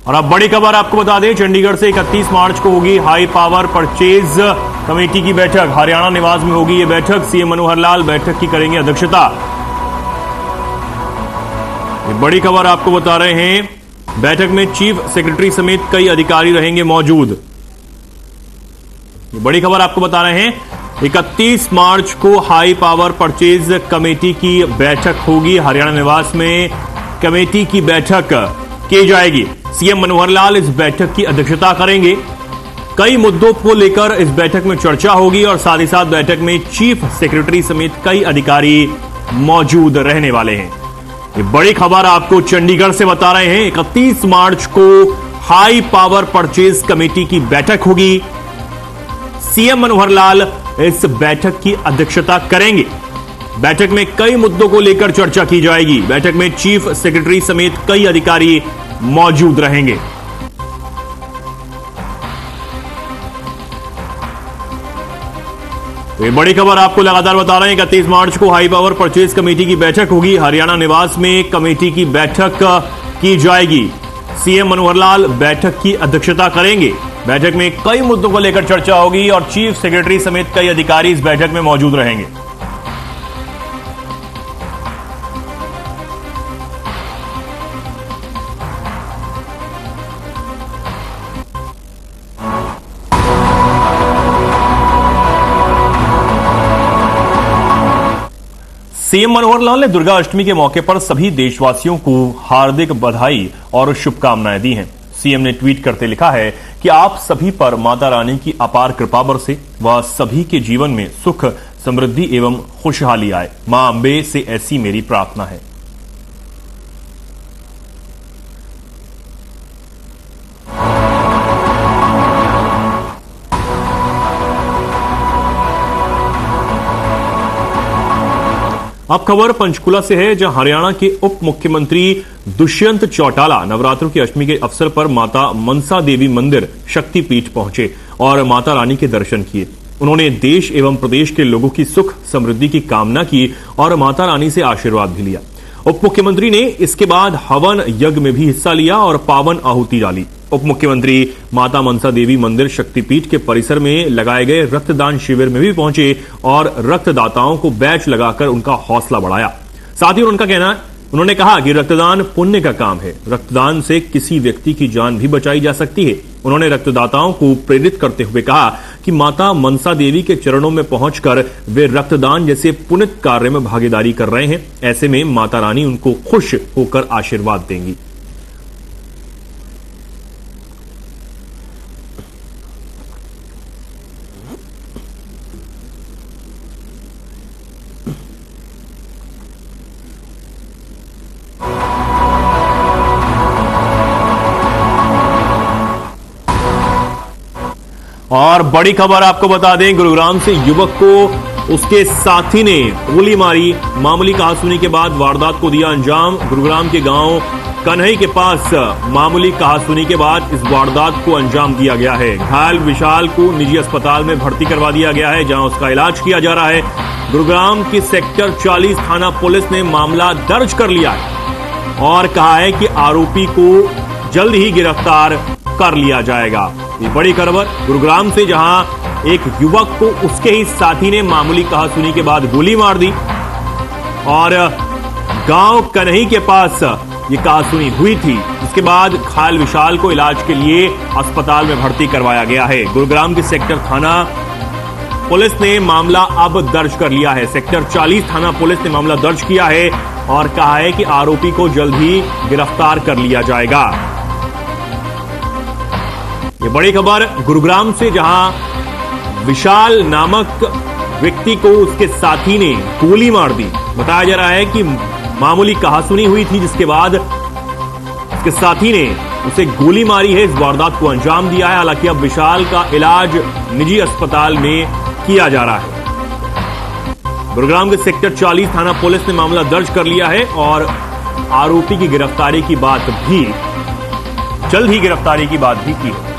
और अब बड़ी खबर आपको बता दें, चंडीगढ़ से 31 मार्च को होगी हाई पावर परचेज कमेटी की बैठक। हरियाणा निवास में होगी यह बैठक। सीएम मनोहर लाल बैठक की करेंगे अध्यक्षता। ये बड़ी खबर आपको बता रहे हैं, बैठक में चीफ सेक्रेटरी समेत कई अधिकारी रहेंगे मौजूद। ये बड़ी खबर आपको बता रहे हैं, 31 मार्च को हाई पावर परचेज कमेटी की बैठक होगी। हरियाणा निवास में कमेटी की बैठक की जाएगी। सीएम मनोहर लाल इस बैठक की अध्यक्षता करेंगे। कई मुद्दों को लेकर इस बैठक में चर्चा होगी और साथ ही साथ बैठक में चीफ सेक्रेटरी समेत कई अधिकारी मौजूद रहने वाले हैं। ये बड़ी खबर आपको चंडीगढ़ से बता रहे हैं, 31 मार्च को हाई पावर परचेज कमेटी की बैठक होगी। सीएम मनोहर लाल इस बैठक की अध्यक्षता करेंगे। बैठक में कई मुद्दों को लेकर चर्चा की जाएगी। बैठक में चीफ सेक्रेटरी समेत कई अधिकारी मौजूद रहेंगे। तो ये बड़ी खबर आपको लगातार बता रहे हैं, 31 मार्च को हाई पावर परचेज कमेटी की बैठक होगी। हरियाणा निवास में कमेटी की बैठक की जाएगी। सीएम मनोहर लाल बैठक की अध्यक्षता करेंगे। बैठक में कई मुद्दों को लेकर चर्चा होगी और चीफ सेक्रेटरी समेत कई अधिकारी इस बैठक में मौजूद रहेंगे। सीएम मनोहर लाल ने दुर्गा अष्टमी के मौके पर सभी देशवासियों को हार्दिक बधाई और शुभकामनाएं दी हैं। सीएम ने ट्वीट करते लिखा है कि आप सभी पर माता रानी की अपार कृपा बरसे व सभी के जीवन में सुख, समृद्धि एवं खुशहाली आए। मां अंबे से ऐसी मेरी प्रार्थना है। अब खबर पंचकुला से है, जहां हरियाणा के उप मुख्यमंत्री दुष्यंत चौटाला नवरात्रों की अष्टमी के अवसर पर माता मनसा देवी मंदिर शक्तिपीठ पहुंचे और माता रानी के दर्शन किए। उन्होंने देश एवं प्रदेश के लोगों की सुख समृद्धि की कामना की और माता रानी से आशीर्वाद भी लिया। उप मुख्यमंत्री ने इसके बाद हवन यज्ञ में भी हिस्सा लिया और पावन आहुति डाली। उप मुख्यमंत्री माता मनसा देवी मंदिर शक्तिपीठ के परिसर में लगाए गए रक्तदान शिविर में भी पहुंचे और रक्तदाताओं को बैच लगाकर उनका हौसला बढ़ाया। साथ ही उन्होंने कहा कि रक्तदान पुण्य का काम है। रक्तदान से किसी व्यक्ति की जान भी बचाई जा सकती है। उन्होंने रक्तदाताओं को प्रेरित करते हुए कहा कि माता मनसा देवी के चरणों में पहुंचकर वे रक्तदान जैसे पुण्य कार्य में भागीदारी कर रहे हैं। ऐसे में माता रानी उनको खुश होकर आशीर्वाद देंगी। और बड़ी खबर आपको बता दें, गुरुग्राम से युवक को उसके साथी ने गोली मारी। मामूली कहासुनी के बाद वारदात को दिया अंजाम। गुरुग्राम के गांव कन्हई के पास मामूली कहासुनी के बाद इस वारदात को अंजाम दिया गया है। घायल विशाल को निजी अस्पताल में भर्ती करवा दिया गया है, जहां उसका इलाज किया जा रहा है। गुरुग्राम की सेक्टर 40 थाना पुलिस ने मामला दर्ज कर लिया है और कहा है कि आरोपी को जल्द ही गिरफ्तार कर लिया जाएगा। ये बड़ी खबर गुरुग्राम से, जहां एक युवक को उसके ही साथी ने मामूली कहासुनी के बाद गोली मार दी और गांव कन्हई के पास ये कहासुनी हुई थी। इसके बाद घायल विशाल को इलाज के लिए अस्पताल में भर्ती करवाया गया है। गुरुग्राम के सेक्टर थाना पुलिस ने मामला अब दर्ज कर लिया है। सेक्टर 40 थाना पुलिस ने मामला दर्ज किया है और कहा है कि आरोपी को जल्द ही गिरफ्तार कर लिया जाएगा। ये बड़ी खबर गुरुग्राम से, जहां विशाल नामक व्यक्ति को उसके साथी ने गोली मार दी। बताया जा रहा है कि मामूली कहासुनी हुई थी, जिसके बाद उसके साथी ने उसे गोली मारी है। इस वारदात को अंजाम दिया है। हालांकि अब विशाल का इलाज निजी अस्पताल में किया जा रहा है। गुरुग्राम के सेक्टर 40 थाना पुलिस ने मामला दर्ज कर लिया है और आरोपी की गिरफ्तारी की बात भी, जल्द ही गिरफ्तारी की बात भी की है।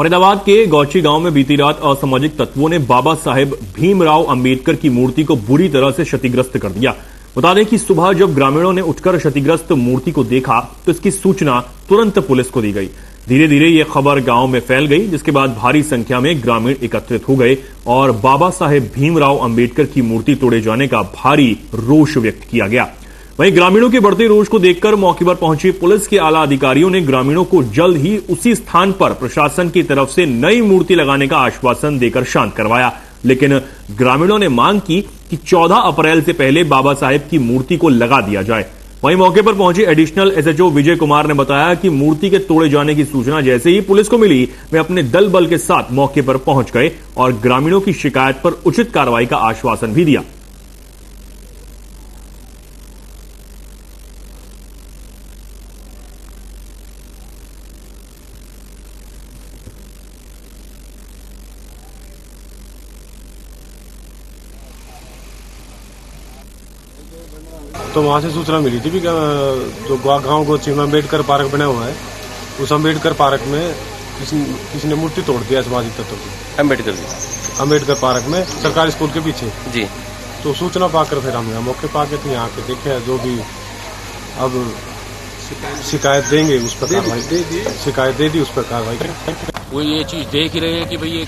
फरीदाबाद के गौची गांव में बीती रात असामाजिक तत्वों ने बाबा साहेब भीमराव अंबेडकर की मूर्ति को बुरी तरह से क्षतिग्रस्त कर दिया। बता दें कि सुबह जब ग्रामीणों ने उठकर क्षतिग्रस्त मूर्ति को देखा तो इसकी सूचना तुरंत पुलिस को दी गई। धीरे धीरे यह खबर गांव में फैल गई, जिसके बाद भारी संख्या में ग्रामीण एकत्रित हो गए और बाबा साहेब भीमराव अंबेडकर की मूर्ति तोड़े जाने का भारी रोष व्यक्त किया गया। वहीं ग्रामीणों के बढ़ते रोष को देखकर मौके पर पहुंची पुलिस के आला अधिकारियों ने ग्रामीणों को जल्द ही उसी स्थान पर प्रशासन की तरफ से नई मूर्ति लगाने का आश्वासन देकर शांत करवाया। लेकिन ग्रामीणों ने मांग की कि 14 अप्रैल से पहले बाबा साहेब की मूर्ति को लगा दिया जाए। वहीं मौके पर पहुंचे एडिशनल एसएचओ विजय कुमार ने बताया कि मूर्ति के तोड़े जाने की सूचना जैसे ही पुलिस को मिली, वे अपने दल बल के साथ मौके पर पहुंच गए और ग्रामीणों की शिकायत पर उचित कार्रवाई का आश्वासन भी दिया। तो वहाँ से सूचना मिली थी कि जो गांव गोची में अम्बेडकर पार्क बना हुआ है, उस अम्बेडकर पार्क में किसी ने मूर्ति तोड़ दिया सामाजिक तत्वों की। अम्बेडकर पार्क में सरकारी स्कूल के पीछे जी। तो सूचना पाकर फिर हम मौके पर आके यहाँ के देखे, जो भी अब शिकायत देंगे उस पर कार्रवाई, शिकायत दे दी उस पर कार्रवाई करें। वो ये चीज देख ही रहे हैं कि भाई ये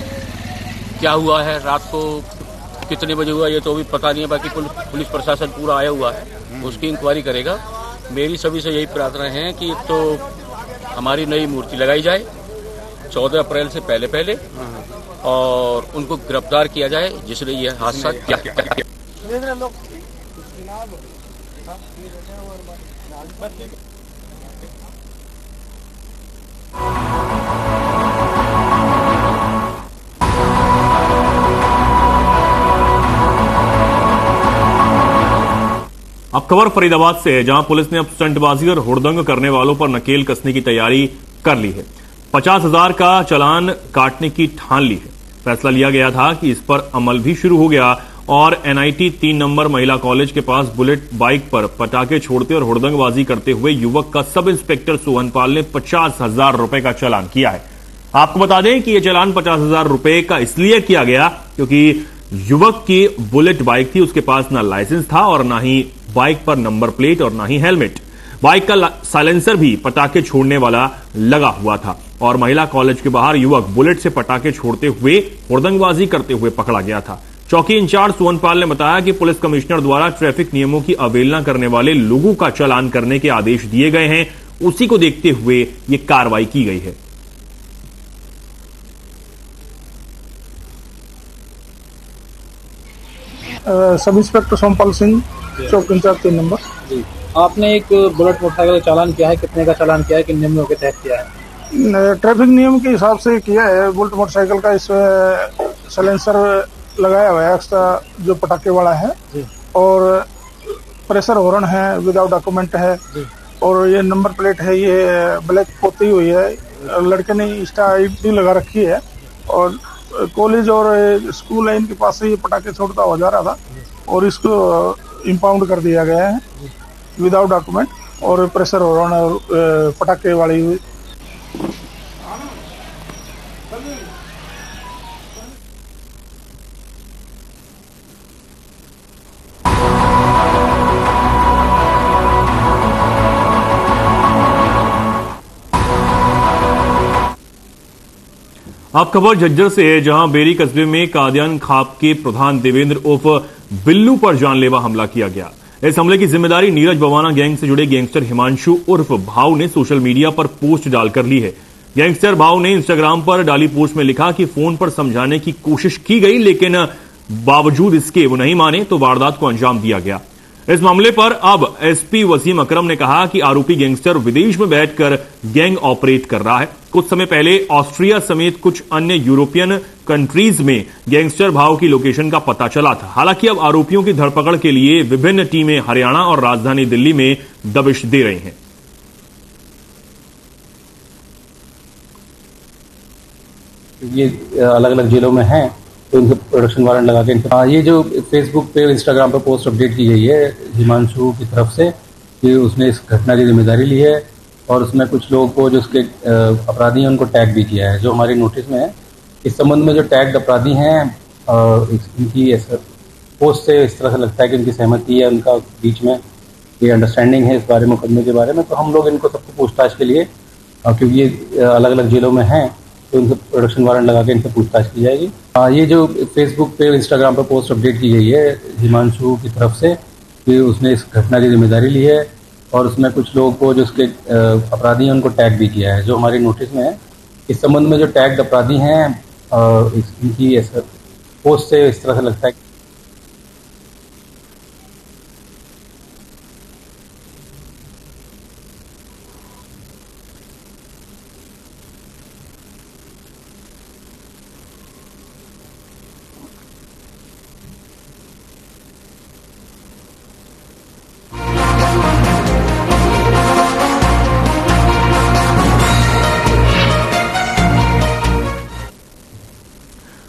क्या हुआ है, रात को कितने बजे हुआ ये तो अभी पता नहीं है। बाकी पुलिस प्रशासन पूरा आया हुआ है, उसकी इंक्वायरी करेगा। मेरी सभी से यही प्रार्थना है कि तो हमारी नई मूर्ति लगाई जाए 14 अप्रैल से पहले और उनको गिरफ्तार किया जाए जिसने ये हादसा किया। अब खबर फरीदाबाद से है, जहां पुलिस ने अब स्टंटबाजी और हुड़दंग करने वालों पर नकेल कसने की तैयारी कर ली है। 50,000 का चालान काटने की ठान ली है। फैसला लिया गया था कि इस पर अमल भी शुरू हो गया और एनआईटी 3 नंबर महिला कॉलेज के पास बुलेट बाइक पर पटाखे छोड़ते और हुड़दंगबाजी करते हुए युवक का सब इंस्पेक्टर सोहनपाल ने 50,000 रुपए का चालान किया है। आपको बता दें कि यह चालान 50,000 रुपए का इसलिए किया गया क्योंकि युवक की बुलेट बाइक थी, उसके पास ना लाइसेंस था और ना ही बाइक पर नंबर प्लेट और ना ही हेलमेट। बाइक का साइलेंसर भी पटाखे छोड़ने वाला लगा हुआ था और महिला कॉलेज के बाहर युवक बुलेट से पटाखे छोड़ते हुए हुड़दंगबाजी करते हुए पकड़ा गया था। चौकी इंचार्ज सोहनपाल ने बताया कि पुलिस कमिश्नर द्वारा ट्रैफिक नियमों की अवहेलना करने वाले लोगों का चालान करने के आदेश दिए गए हैं, उसी को देखते हुए यह कार्रवाई की गई है। सब इंस्पेक्टर सोमपाल सिंह, चौक इंचार्ज 3 नंबर। जी, आपने एक बुलेट मोटरसाइकिल का चालान किया है, कितने का चालान किया है, किन नियमों के तहत किया है? ट्रैफिक नियम के हिसाब से किया है। बुलेट मोटरसाइकिल का इसमें साइलेंसर लगाया हुआ है एक्स्ट्रा जो पटाखे वाला है और प्रेशर हॉर्न है विदाउट डॉक्यूमेंट है और ये नंबर प्लेट है, ये ब्लैक पोती हुई है। लड़के ने इंस्टा आईडी लगा रखी है और कॉलेज और स्कूल है इनके पास से ये पटाखे छोड़ता हुआ जा रहा था और इसको इम्पाउंड कर दिया गया है विदाउट डॉक्यूमेंट और प्रेशर हॉर्न और पटाखे वाली। अब खबर झज्जर से है, जहां बेरी कस्बे में कादियान खाप के प्रधान देवेंद्र उर्फ बिल्लू पर जानलेवा हमला किया गया। इस हमले की जिम्मेदारी नीरज बवाना गैंग से जुड़े गैंगस्टर हिमांशु उर्फ भाव ने सोशल मीडिया पर पोस्ट डालकर ली है। गैंगस्टर भाव ने इंस्टाग्राम पर डाली पोस्ट में लिखा कि फोन पर समझाने की कोशिश की गई, लेकिन बावजूद इसके वो नहीं माने तो वारदात को अंजाम दिया गया। इस मामले पर अब एसपी वसीम अकरम ने कहा कि आरोपी गैंगस्टर विदेश में बैठकर गैंग ऑपरेट कर रहा है। कुछ समय पहले ऑस्ट्रिया समेत कुछ अन्य यूरोपियन कंट्रीज में गैंगस्टर भाव की लोकेशन का पता चला था। हालांकि अब आरोपियों की धरपकड़ के लिए विभिन्न टीमें हरियाणा और राजधानी दिल्ली में दबिश दे रही हैं। ये अलग अलग जिलों में हैं तो इनके प्रोडक्शन वारंट लगा के ये जो फेसबुक पे इंस्टाग्राम पे पोस्ट अपडेट की गई है हिमांशु की तरफ से कि उसने इस घटना की जिम्मेदारी ली है और उसमें कुछ लोगों को जो उसके अपराधी हैं उनको टैग भी किया है, जो हमारी नोटिस में है। इस संबंध में जो टैग्ड अपराधी हैं इनकी पोस्ट से इस तरह से लगता है कि इनकी सहमति है, उनका बीच में ये अंडरस्टैंडिंग है इस बारे में, मुकदमे के बारे में। तो हम लोग इनको सबको पूछताछ के लिए, क्योंकि ये अलग अलग जेलों में हैं, तो इनसे प्रोडक्शन वारंट लगा के इनसे पूछताछ की जाएगी। ये जो फेसबुक पे, इंस्टाग्राम पर पोस्ट अपडेट की गई है हिमांशु की तरफ से कि उसने इस घटना की जिम्मेदारी ली है, और उसमें कुछ लोगों को जो उसके अपराधी हैं उनको टैग भी किया है, जो हमारी नोटिस में है। इस संबंध में जो टैग्ड अपराधी हैं इनकी पोस्ट से इस तरह से लगता है।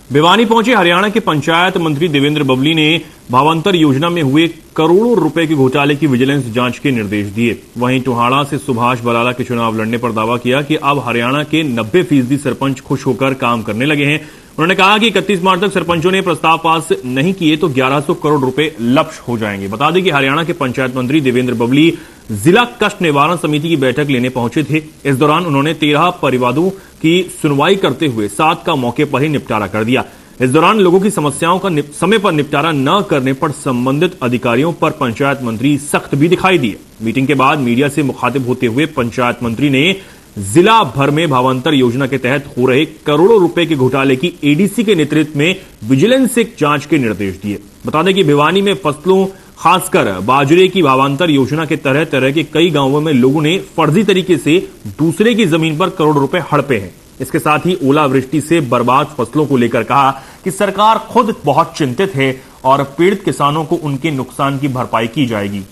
भिवानी पहुंचे हरियाणा के पंचायत मंत्री देवेंद्र बबली ने भावांतर योजना में हुए करोड़ों रुपए के घोटाले की विजिलेंस जांच के निर्देश दिए। वहीं टोहाड़ा से सुभाष बराला के चुनाव लड़ने पर दावा किया कि अब हरियाणा के 90% सरपंच खुश होकर काम करने लगे हैं। उन्होंने कहा कि 31 मार्च तक सरपंचों ने प्रस्ताव पास नहीं किए तो 1100 करोड़ रुपए लक्ष्य हो जाएंगे। बता दें कि हरियाणा के पंचायत मंत्री देवेंद्र बबली जिला कष्ट निवारण समिति की बैठक लेने पहुंचे थे। इस दौरान उन्होंने 13 परिवादों की सुनवाई करते हुए 7 का मौके पर ही निपटारा कर दिया। इस दौरान लोगों की समस्याओं का समय पर निपटारा न करने पर संबंधित अधिकारियों पर पंचायत मंत्री सख्त भी दिखाई दिए। मीटिंग के बाद मीडिया से मुखातिब होते हुए पंचायत मंत्री ने जिला भर में भावांतर योजना के तहत हो रहे करोड़ों रुपए के घोटाले की एडीसी के नेतृत्व में विजिलेंस से जांच के निर्देश दिए। बता दें कि भिवानी में फसलों, खासकर बाजरे की भावांतर योजना के तरह तरह के कई गांवों में लोगों ने फर्जी तरीके से दूसरे की जमीन पर करोड़ रुपए हड़पे हैं। इसके साथ ही ओलावृष्टि से बर्बाद फसलों को लेकर कहा कि सरकार खुद बहुत चिंतित है और पीड़ित किसानों को उनके नुकसान की भरपाई की जाएगी।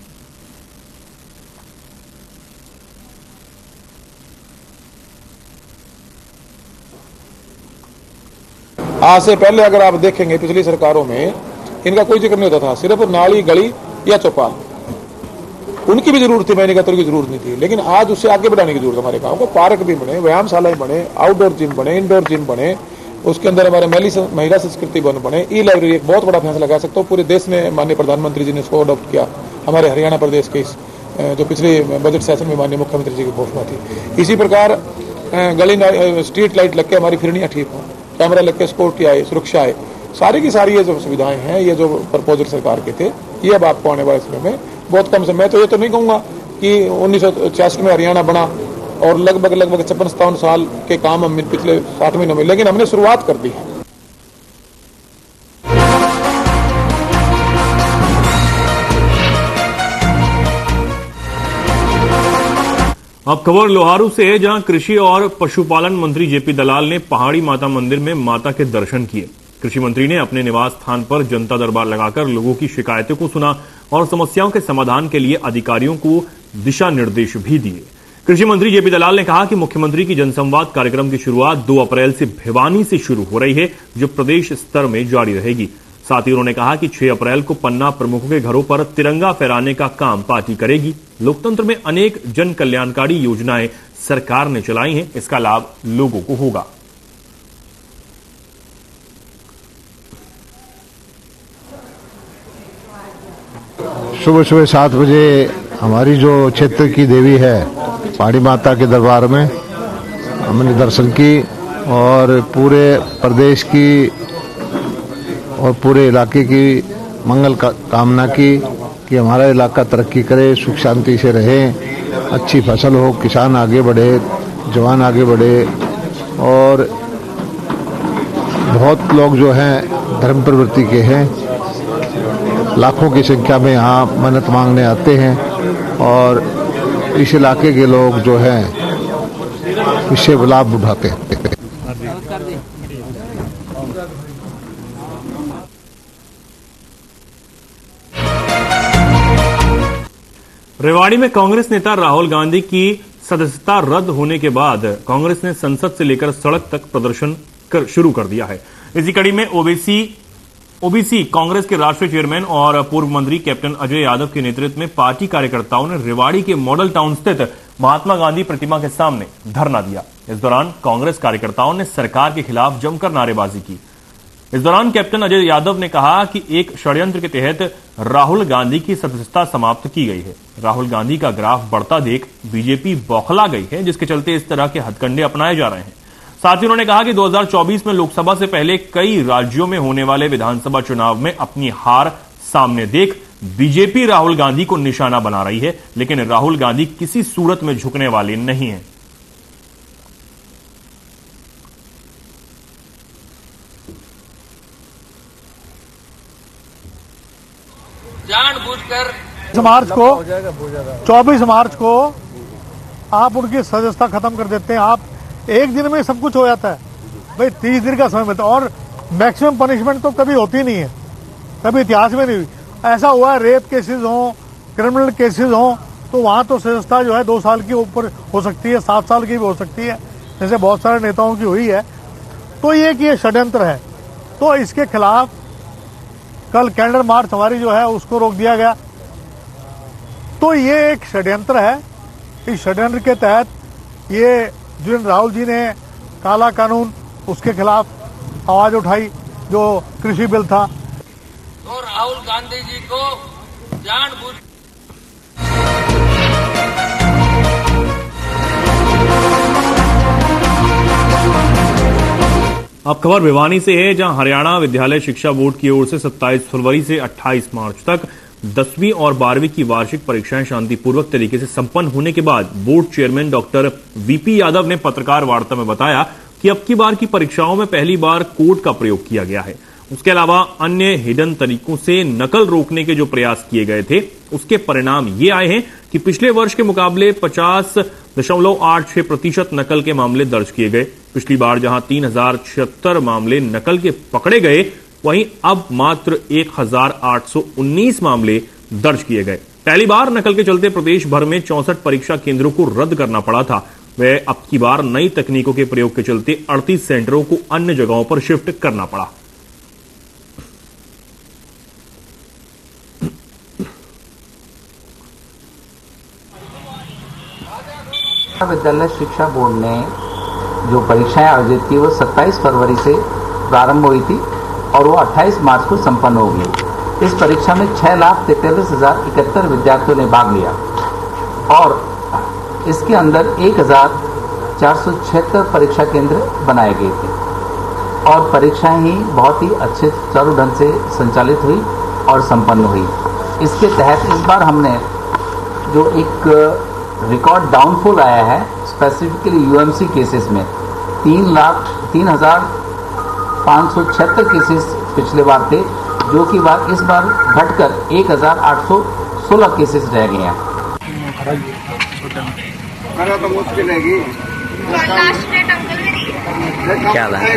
आज से पहले अगर आप देखेंगे पिछली सरकारों में इनका कोई जिक्र नहीं होता था, सिर्फ नाली, गली या चौपाल, उनकी भी जरूरत थी, मैनिकातुर की जरूरत नहीं थी। लेकिन आज उससे आगे बढ़ाने की जरूरत हमारे गांव को। पार्क भी बने, व्यायामशालाएं बने, आउटडोर जिम बने, इंडोर जिम बने, उसके अंदर हमारे महिला संस्कृति वन बने, ई लाइब्रेरी। एक बहुत बड़ा फैसला कह सकता हूँ, पूरे देश में माननीय प्रधानमंत्री जी ने इसको अडॉप्ट किया। हमारे हरियाणा प्रदेश के जो पिछले बजट सेशन में माननीय मुख्यमंत्री जी की घोषणा थी। इसी प्रकार गली स्ट्रीट लाइट लग के हमारी फिरनियाँ ठीक हों, कैमरा लग के सिक्योरिटी आए, सुरक्षा आए, सारी की सारी ये जो सुविधाएं हैं, ये जो प्रपोजल सरकार के थे, ये अब आपको आने वाले समय में बहुत कम समय। मैं तो ये तो नहीं कहूंगा कि 1966 में हरियाणा बना और लगभग 56-57 साल के काम हम पिछले 60 महीनों में, लेकिन हमने शुरुआत कर दी है। अब खबर लोहारू से है, जहां कृषि और पशुपालन मंत्री जेपी दलाल ने पहाड़ी माता मंदिर में माता के दर्शन किए। कृषि मंत्री ने अपने निवास स्थान पर जनता दरबार लगाकर लोगों की शिकायतों को सुना और समस्याओं के समाधान के लिए अधिकारियों को दिशा निर्देश भी दिए। कृषि मंत्री जेपी दलाल ने कहा कि मुख्यमंत्री की जनसंवाद कार्यक्रम की शुरुआत 2 अप्रैल से भिवानी से शुरू हो रही है, जो प्रदेश स्तर में जारी रहेगी। साथ ही उन्होंने कहा कि 6 अप्रैल को पन्ना प्रमुखों के घरों पर तिरंगा फहराने का काम पार्टी करेगी। लोकतंत्र में अनेक जन कल्याणकारी योजनाएं सरकार ने चलाई हैं, इसका लाभ लोगों को होगा। सुबह सुबह 7 बजे हमारी जो क्षेत्र की देवी है पहाड़ी माता के दरबार में हमने दर्शन की और पूरे प्रदेश की और पूरे इलाके की मंगल कामना की कि हमारा इलाका तरक्की करे, सुख शांति से रहे, अच्छी फसल हो, किसान आगे बढ़े, जवान आगे बढ़े। और बहुत लोग जो हैं धर्म प्रवृत्ति के हैं, लाखों की संख्या में यहाँ मन्नत मांगने आते हैं और इस इलाके के लोग जो हैं इससे लाभ उठाते हैं। रेवाड़ी में कांग्रेस नेता राहुल गांधी की सदस्यता रद्द होने के बाद कांग्रेस ने संसद से लेकर सड़क तक प्रदर्शन शुरू कर दिया है। इसी कड़ी में ओबीसी कांग्रेस के राष्ट्रीय चेयरमैन और पूर्व मंत्री कैप्टन अजय यादव के नेतृत्व में पार्टी कार्यकर्ताओं ने रेवाड़ी के मॉडल टाउन स्थित महात्मा गांधी प्रतिमा के सामने धरना दिया। इस दौरान कांग्रेस कार्यकर्ताओं ने सरकार के खिलाफ जमकर नारेबाजी की। इस दौरान कैप्टन अजय यादव ने कहा कि एक षड्यंत्र के तहत राहुल गांधी की सदस्यता समाप्त की गई है। राहुल गांधी का ग्राफ बढ़ता देख बीजेपी बौखला गई है, जिसके चलते इस तरह के हथकंडे अपनाए जा रहे हैं। साथ ही उन्होंने कहा कि 2024 में लोकसभा से पहले कई राज्यों में होने वाले विधानसभा चुनाव में अपनी हार सामने देख बीजेपी राहुल गांधी को निशाना बना रही है, लेकिन राहुल गांधी किसी सूरत में झुकने वाले नहीं हैं। जानबूझकर 24 मार्च को आप उनकी सदस्यता खत्म कर देते हैं। आप एक दिन में सब कुछ हो जाता है भाई, 30 दिन का समय मिलता है। और मैक्सिमम पनिशमेंट तो कभी होती नहीं है, कभी इतिहास में नहीं हुई। ऐसा हुआ है, रेप केसेस हों, क्रिमिनल केसेस हों, तो वहां तो सदस्यता जो है 2 साल की ऊपर हो सकती है, 7 साल की भी हो सकती है, जैसे बहुत सारे नेताओं की हुई है। तो ये षड्यंत्र है, तो इसके खिलाफ कल कैंडल मार्च हमारी जो है उसको रोक दिया गया। तो ये एक षड्यंत्र है। इस षड्यंत्र के तहत ये जिन राहुल जी ने काला कानून उसके खिलाफ आवाज उठाई, जो कृषि बिल था, तो राहुल गांधी जी को जानबूझ अब खबर भिवानी से है, जहां हरियाणा विद्यालय शिक्षा बोर्ड की ओर से 27 फरवरी से 28 मार्च तक 10वीं और 12वीं की वार्षिक परीक्षाएं शांतिपूर्वक तरीके से संपन्न होने के बाद board chairman doctor VP Yadav ने पत्रकार वार्ता में बताया कि अब की बार की परीक्षाओं में पहली बार कोड का प्रयोग किया गया है। उसके अलावा अन्य हिडन तरीकों से नकल रोकने के जो प्रयास किए गए थे, उसके परिणाम ये आए हैं कि पिछले वर्ष के मुकाबले 50.86% नकल के मामले दर्ज किए गए। पिछली बार जहां 3076 मामले नकल के पकड़े गए, वहीं अब मात्र 1819 मामले दर्ज किए गए। पहली बार नकल के चलते प्रदेश भर में 64 परीक्षा केंद्रों को रद्द करना पड़ा था। वह अब की बार नई तकनीकों के प्रयोग के चलते 38 सेंटरों को अन्य जगहों पर शिफ्ट करना पड़ा। विद्यालय शिक्षा बोर्ड ने जो परीक्षाएं आयोजित की वो 27 फरवरी से प्रारंभ हुई थी और वो 28 मार्च को संपन्न होगी। इस परीक्षा में 6,43,071 विद्यार्थियों ने भाग लिया और इसके अंदर 1,476 परीक्षा केंद्र बनाए गए थे और परीक्षाएं ही बहुत ही अच्छे चालू ढंग से संचालित हुई और संपन्न हुई। इसके तहत इस बार हमने जो एक रिकॉर्ड डाउनफॉल आया है, स्पेसिफिकली यूएमसी केसेस में 3,0576 केसेस पिछले बार थे, जो कि इस बार घटकर 1,816 केसेस रह गए हैं। क्या है?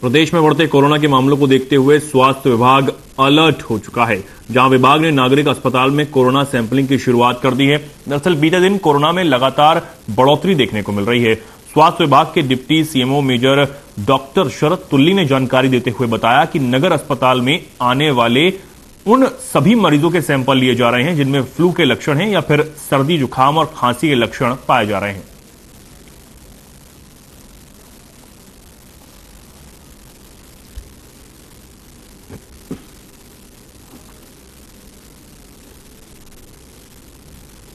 प्रदेश में बढ़ते कोरोना के मामलों को देखते हुए स्वास्थ्य विभाग अलर्ट हो चुका है, जहां विभाग ने नागरिक अस्पताल में कोरोना सैंपलिंग की शुरुआत कर दी है। दरअसल बीते दिन कोरोना में लगातार बढ़ोतरी देखने को मिल रही है। स्वास्थ्य विभाग के डिप्टी सीएमओ मेजर डॉक्टर शरद तुल्ली ने जानकारी देते हुए बताया कि नगर अस्पताल में आने वाले उन सभी मरीजों के सैंपल लिए जा रहे हैं जिनमें फ्लू के लक्षण हैं या फिर सर्दी, जुकाम और खांसी के लक्षण पाए जा रहे हैं।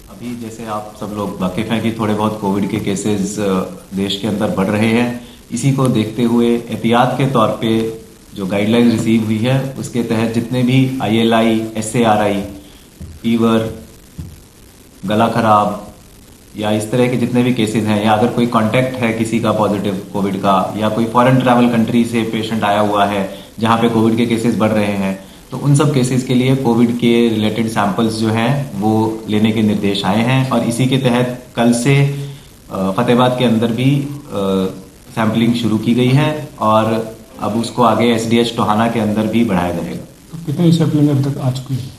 अभी जैसे आप सब लोग वाकिफ हैं कि थोड़े बहुत कोविड के केसेस देश के अंदर बढ़ रहे हैं, इसी को देखते हुए एहतियात के तौर पे जो गाइडलाइन रिसीव हुई है उसके तहत जितने भी ILI, SARI, फीवर, गला खराब या इस तरह के जितने भी केसेस हैं, या अगर कोई कांटेक्ट है किसी का पॉजिटिव कोविड का, या कोई फॉरेन ट्रैवल कंट्री से पेशेंट आया हुआ है जहां पे कोविड के केसेस बढ़ रहे हैं, तो उन सब केसेस के लिए कोविड के रिलेटेड सैंपल्स जो हैं वो लेने के निर्देश आए हैं। और इसी के तहत कल से फतेहाबाद के अंदर भी सैंपलिंग शुरू की गई है और अब उसको आगे SDH टोहाना के अंदर भी बढ़ाया जाएगा। तो कितनी सैंपलिंग अभी तक आ चुकी है?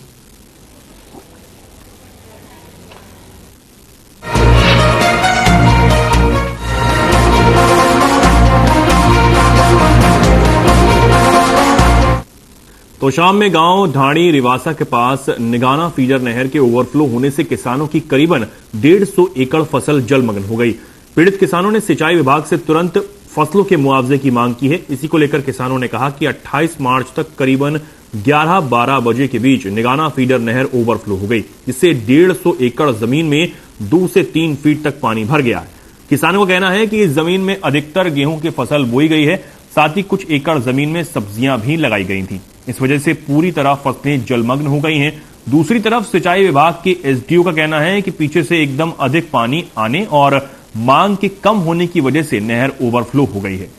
तो शाम में गांव ढाणी रिवासा के पास निगाना फीडर नहर के ओवरफ्लो होने से किसानों की करीबन 150 एकड़ फसल जलमग्न हो गई। पीड़ित किसानों ने सिंचाई विभाग से तुरंत फसलों के मुआवजे की मांग की है। इसी को लेकर किसानों ने कहा कि 28 मार्च तक करीबन 11-12 बजे के बीच निगाना फीडर नहर ओवरफ्लो हो गई, जिससे 150 एकड़ जमीन में 2 से 3 फीट तक पानी भर गया है। किसानों का कहना है कि इस जमीन में अधिकतर गेहूं की फसल बोई गई है, साथ ही कुछ एकड़ जमीन में सब्जियां भी लगाई गई थी। इस वजह से पूरी तरह फसलें जलमग्न हो गई हैं। दूसरी तरफ सिंचाई विभाग के एसडीओ का कहना है कि पीछे से एकदम अधिक पानी आने और मांग के कम होने की वजह से नहर ओवरफ्लो हो गई है।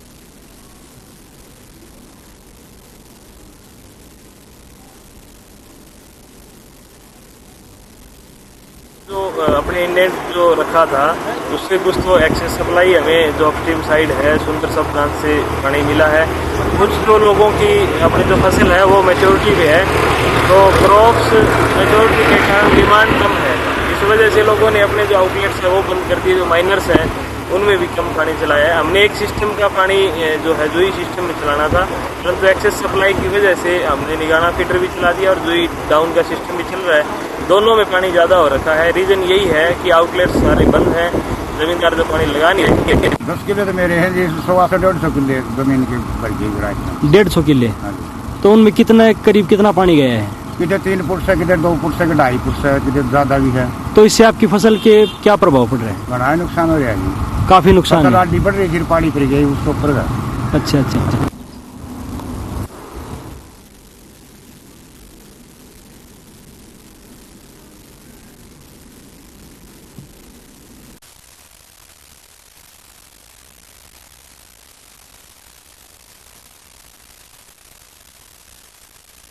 जो अपने इंडेंट जो रखा था उससे कुछ तो एक्सेस सप्लाई हमें जो अपस्ट्रीम साइड है सुंदर सब ब्रांच से पानी मिला है। कुछ तो लोगों की अपनी जो फसल है वो मैच्योरिटी पे है, तो क्रॉप्स मैच्योरिटी के कारण डिमांड कम है। इस वजह से लोगों ने अपने जो आउटलेट्स है वो बंद कर दिए। जो माइनर्स हैं उनमें भी कम पानी चलाया है। हमने एक सिस्टम का पानी जो है जोई सिस्टम में चलाना था, परंतु एक्सेस सप्लाई की वजह से हमने निगाना फीडर भी चला दिया और जोई डाउन का सिस्टम भी चल रहा है। दोनों में पानी ज़्यादा हो रखा है। रीज़न यही है कि आउटलेट्स सारे बंद हैं, जमींदार जो पानी लगा नहीं रहे। 10 किले तो मेरे हैं जी, 100-150 किले जमीन की भर गई। 150 किले, तो उनमें करीब कितना पानी गया है? किधर 3 फुट से, किधर 2 फुट से, 2.5 फुट से, किधर ज्यादा भी है। तो इससे आपकी फसल के क्या प्रभाव पड़ रहे हैं? बड़ा नुकसान हो रहा है जी, काफी नुकसान बढ़ रही, फिर पानी पड़ गई उसके ऊपर। अच्छा।